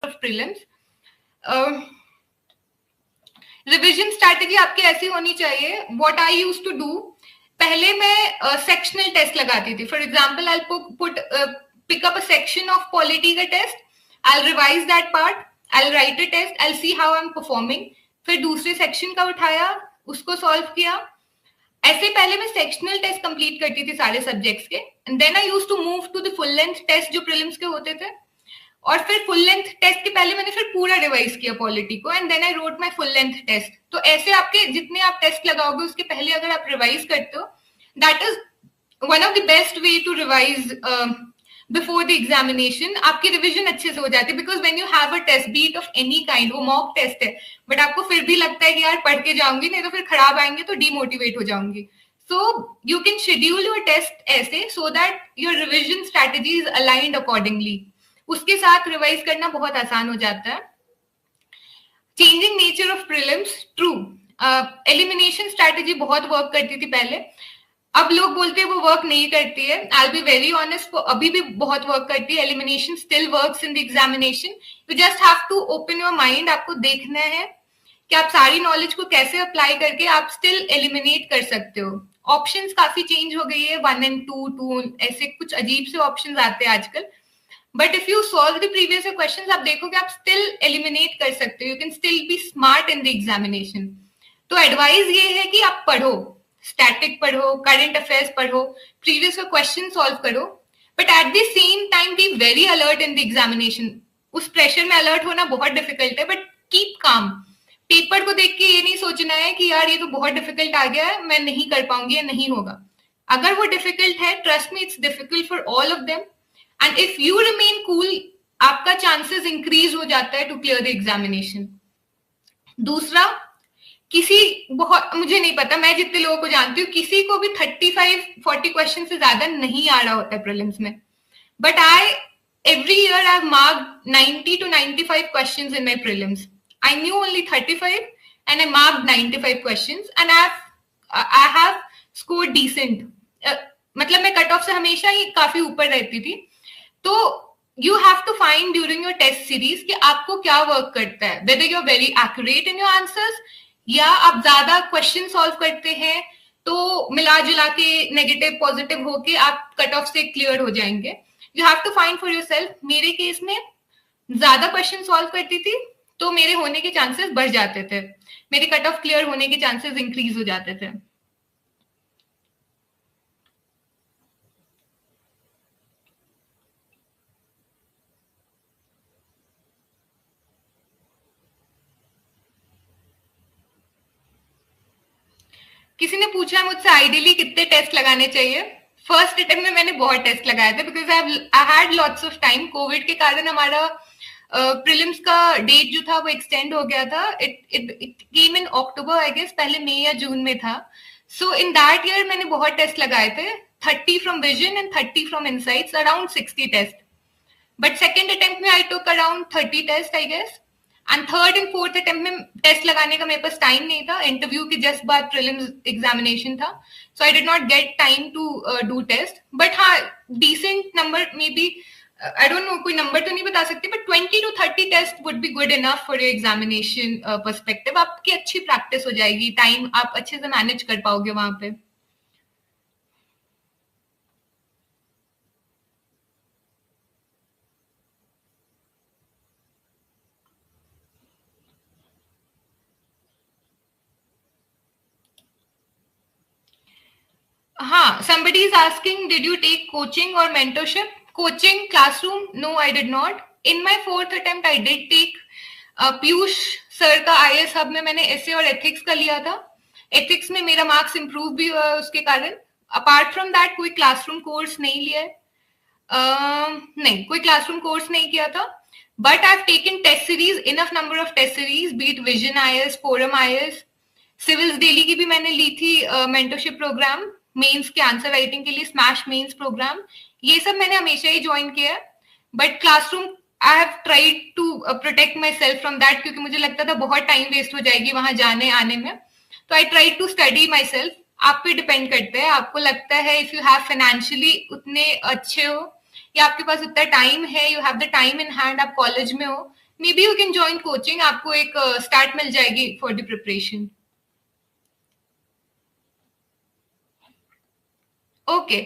Of prelims. Revision strategy आपकी ऐसी होनी चाहिए, what I used to do, पहले मैं सेक्शनल टेस्ट लगाती थी। For example I put pick up a section of polity का test, I revise that part, I write a test, I see how I am performing, फिर दूसरे section का उठाया, उसको सॉल्व किया। ऐसे पहले मैं सेक्शनल टेस्ट कंप्लीट करती थी सारे सब्जेक्ट्स के, and then I used to move to the full length test जो प्रीलिम्स के होते थे, और फिर फुल लेंथ टेस्ट के पहले मैंने फिर पूरा रिवाइज किया पॉलिटी को, and then I wrote my full length test. तो ऐसे आपके जितने आप टेस्ट लगाओगे उसके पहले अगर आप रिवाइज करते हो, that is one of the best way to revise before the examination. आपकी रिविजन अच्छे से हो जाती है, because when you have a test be it of any kind, वो मॉक टेस्ट है, बट आपको फिर भी लगता है कि यार पढ़ के जाऊंगी, नहीं तो फिर खराब आएंगे तो डीमोटिवेट हो जाऊंगी। So you can schedule your test ऐसे so that your revision strategy is aligned accordingly, उसके साथ रिवाइज करना बहुत आसान हो जाता है। Changing nature of prelims, true, elimination strategy बहुत वर्क करती थी पहले, अब लोग बोलते हैं वो वर्क नहीं करती है। आई बी वेरी ऑनेस्ट, अभी भी बहुत वर्क करती है। Elimination still works in the examination, you just have to open your mind. आपको देखना है कि आप सारी नॉलेज को कैसे अप्लाई करके आप स्टिल एलिमिनेट कर सकते हो। ऑप्शंस काफी चेंज हो गई है, 1 and 2 ऐसे कुछ अजीब से ऑप्शंस आते हैं आजकल, but if you solve the previous questions, आप देखोगे आप स्टिल एलिमिनेट कर सकते हो, you can still be smart in the examination. तो एडवाइस ये है कि आप पढ़ो, स्टैटिक पढ़ो, करंट अफेयर्स पढ़ो, प्रीवियस क्वेश्चन सॉल्व करो, but at the same time be very alert in the examination. उस प्रेशर में अलर्ट होना बहुत डिफिकल्ट है, बट कीप काम। पेपर को देख के ये नहीं सोचना है कि यार ये तो बहुत डिफिकल्ट आ गया है, मैं नहीं कर पाऊंगी या नहीं होगा। अगर वो डिफिकल्ट है, trust me, it's difficult for all of them, and if you remain cool, आपका चांसेस इंक्रीज हो जाता है टू क्लियर द एग्जामिनेशन। दूसरा, किसी बहुत, मुझे नहीं पता, मैं जितने लोगों को जानती हूँ, किसी को भी 35-40 क्वेश्चन से ज्यादा नहीं आ रहा होता है प्रीलिम्स में, but every year I've marked 90 to 95 questions in my prelims. I knew only 35 and I marked 95 questions and I have scored decent. मतलब मैं कट ऑफ से हमेशा ही काफी ऊपर रहती थी। तो you have to find during your test series कि आपको क्या वर्क करता है, whether you're very accurate in your answers या आप ज्यादा क्वेश्चन सॉल्व करते हैं तो मिला जुला के नेगेटिव पॉजिटिव होके आप कट ऑफ से क्लियर हो जाएंगे। You have to find for yourself. मेरे केस में ज्यादा क्वेश्चन सॉल्व करती थी तो मेरे होने के चांसेस बढ़ जाते थे, मेरे कट ऑफ क्लियर होने के चांसेस इंक्रीज हो जाते थे। किसी ने पूछा मुझसे आइडियली कितने टेस्ट लगाने चाहिए। फर्स्ट अटेम्प्ट में मैंने बहुत टेस्ट लगाए थे because I had lots of time. Covid के कारण हमारा प्रीलिम्स का डेट जो था वो एक्सटेंड हो गया था। It came in October I guess, पहले मई या जून में था। सो इन दैट ईयर मैंने बहुत टेस्ट लगाए थे, 30 from Vision and 30 from Insights, around 60 test. But second attempt में I took around 30 test I guess, and third and fourth attempt में टेस्ट लगाने का मेरे पास टाइम नहीं था, इंटरव्यू के जस्ट बाद प्रीलिम्स एग्जामिनेशन था, so I did not get time to do test. But हाँ, decent number may be, I don't know, कोई नंबर तो नहीं बता सकती, but 20 to 30 test would be good enough for your examination perspective. आपकी अच्छी प्रैक्टिस हो जाएगी, टाइम आप अच्छे से मैनेज कर पाओगे वहां पे। हाँ, somebody is asking, did you take coaching or mentorship? Coaching, classroom? No, I did not. In my fourth attempt, I did take Piyush sir का IAS हब में मैंने ऐसे और एथिक्स का लिया था। एथिक्स में मेरा मार्क्स इंप्रूव भी हुआ उसके कारण। अपार्ट फ्रॉम दैट कोई क्लासरूम कोर्स नहीं लिया है, नहीं, कोई क्लासरूम कोर्स नहीं किया था। But I have taken test series, enough number of test series, be it Vision IAS, Forum IAS, Civils Daily की भी मैंने ली थी मेंटरशिप प्रोग्राम, मेंस के आंसर राइटिंग के लिए स्मैश मेंस प्रोग्राम, ये सब मैंने हमेशा ही ज्वाइन किया है। But classroom I have tried to protect myself from that, क्योंकि मुझे लगता था बहुत टाइम वेस्ट हो जाएगी वहां जाने आने में। तो I try to study myself. आप पे डिपेंड करता है, आपको लगता है इफ यू हैव फाइनेंशियली उतने अच्छे हो या आपके पास उतना टाइम है, you have the time in hand, आप कॉलेज में हो, maybe you can join coaching, आपको एक स्टार्ट मिल जाएगी for the preparation. Okay,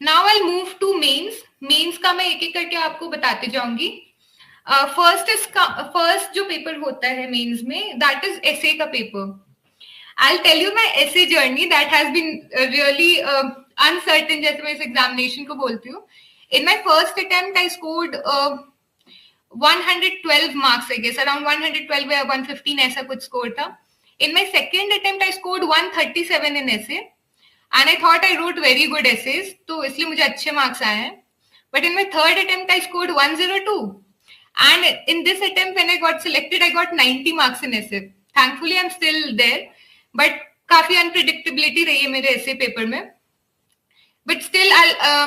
now I move to mains. Mains का मैं एक एक करके आपको बताते जाऊंगी. फर्स्ट जो पेपर होता है मेंस में, दैट इज एसे का paper. I'll tell you my essay journey that has been really uncertain, जैसे मैं इस एग्जामिनेशन को बोलती हूँ. In my first attempt, I scored 112 marks, I guess, around 112 या 115 ऐसा कुछ स्कोर था. In my second attempt, I scored 137 in essay, and I thought I wrote very good essays, तो इसलिए मुझे अच्छे मार्क्स आए हैं. But in my third attempt, I scored 102, and in this attempt, when I got selected, I got 90 marks in essay. Thankfully, I'm still there. But काफी unpredictability रही है मेरे ऐसे पेपर में. बट स्टिल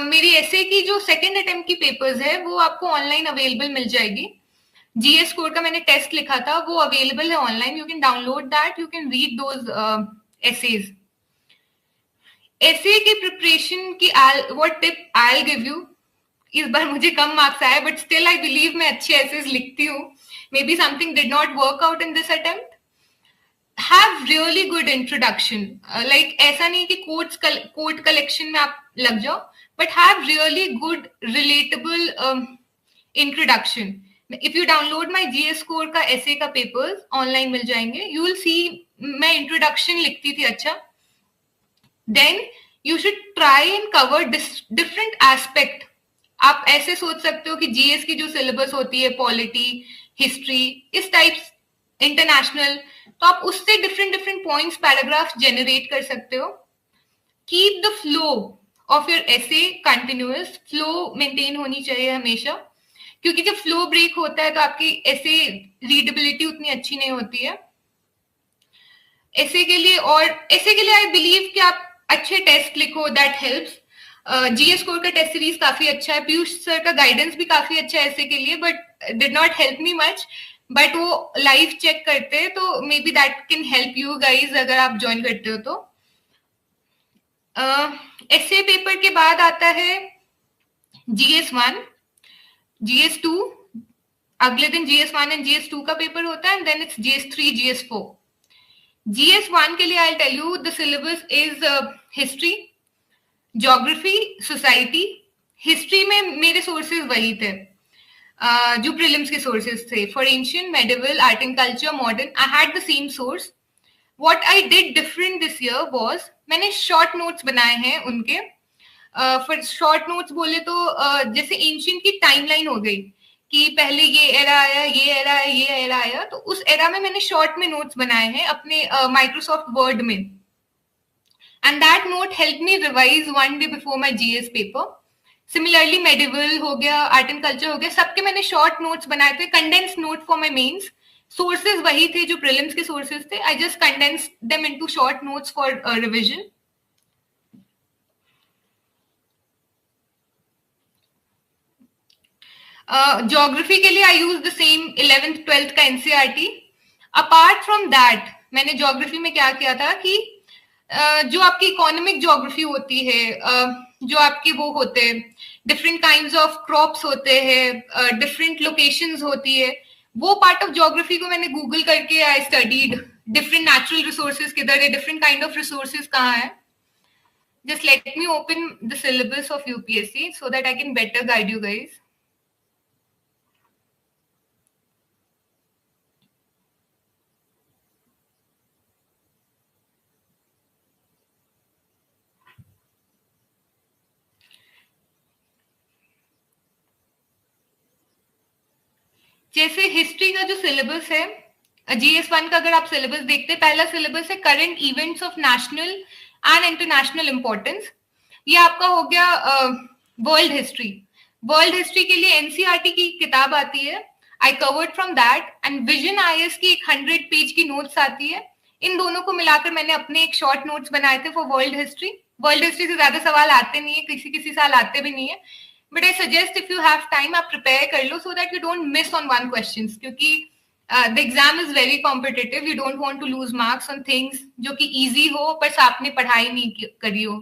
मेरी ऐसे की जो सेकेंड अटेम्प्ट की पेपर्स है वो आपको ऑनलाइन अवेलेबल मिल जाएगी. जीएस स्कोर का मैंने टेस्ट लिखा था, वो अवेलेबल है online. You can download that, you can read those essays. ऐसे की प्रिपरेशन की what tip I will give you. इस बार मुझे कम मार्क्स आए, बट स्टिल आई बिलीव मैं अच्छे एसेज लिखती हूँ. Maybe something did not work out in this attempt. Have really good introduction. Like ऐसा नहीं कि quote collection में आप लग जाओ, but have really good relatable introduction. If you download my GS score का essay का papers online मिल जाएंगे, you will see मैं introduction लिखती थी अच्छा. Then you should try and cover different aspect. आप ऐसे सोच सकते हो कि GS की जो syllabus होती है, polity, history, इस types, international, तो आप उससे डिफरेंट पॉइंट्स पैराग्राफ जनरेट कर सकते हो. Keep the flow of your essay continuous. Flow maintain होनी चाहिए हमेशा, क्योंकि जब फ्लो ब्रेक होता है तो आपकी एसे रीडेबिलिटी उतनी अच्छी नहीं होती है. एसे के लिए आई बिलीव कि आप अच्छे टेस्ट लिखो, दैट हेल्प्स. जीएस स्कोर का टेस्ट सीरीज काफी अच्छा है. पीयूष सर का गाइडेंस भी काफी अच्छा है ऐसे के लिए, but did not help me much. But वो लाइव चेक करते हैं, तो may be that can help you guys अगर आप ज्वाइन करते हो तो. एसे पेपर के बाद आता है GS1, GS2. अगले दिन GS1 एंड GS2 का पेपर होता है, and then it's GS3, GS4. GS1 के लिए I tell you the syllabus is history, geography, society. History में मेरे सोर्सेज वही थे जो प्रीलिम्स के सोर्सेज थे. For ancient, medieval, art and culture, modern, I had the same source. What I did different this year was, मैंने short notes बनाए हैं उनके. फॉर शॉर्ट नोट्स बोले तो जैसे एंशियंट की टाइमलाइन हो गई कि पहले ये एरा आया, ये एरा आया, ये एरा आया, तो उस एरा में मैंने शॉर्ट में नोट्स बनाए हैं अपने माइक्रोसॉफ्ट वर्ड में. And that note help me revise one day before my GS paper. Similarly medieval हो गया, आर्ट एंड कल्चर हो गया, सबके मैंने शॉर्ट नोट्स बनाए थे. Condense note for my mains. Sources वही थे जो प्रीलिम्स के सोर्सेज थे. I just condense them into short notes for revision. Geography के लिए I use the same 11th 12th का एनसीईआरटी. अपार्ट फ्रॉम दैट मैंने ज्योग्राफी में क्या किया था कि जो आपकी इकोनॉमिक ज्योग्राफी होती है, जो आपके वो होते हैं, डिफरेंट काइंड्स ऑफ क्रॉप्स होते हैं, डिफरेंट लोकेशंस होती है, वो पार्ट ऑफ ज्योग्राफी को मैंने गूगल करके I studied. Different natural resources किधर है, डिफरेंट काइंड ऑफ रिसोर्सेज कहाँ है. Just let me open the syllabus of UPSC so that I can better guide you guys. जैसे हिस्ट्री का जो सिलेबस है, GS1 का अगर आप सिलेबस देखते हैं, पहला सिलेबस है current events of national and international importance. ये आपका हो गया वर्ल्ड हिस्ट्री. वर्ल्ड हिस्ट्री के लिए एनसीईआरटी की किताब आती है, I covered from that. And vision IAS की एक 100 पेज की नोट्स आती है. इन दोनों को मिलाकर मैंने अपने एक शॉर्ट नोट्स बनाए थे for world history. World history से ज्यादा सवाल आते नहीं है, किसी साल आते भी नहीं है, but I suggest if you have time आप प्रिपेयर कर लो so that you don't miss on one question, क्योंकि the exam is very competitive. You don't want to lose marks on things जो कि इजी हो पर आपने पढ़ाई नहीं करी हो.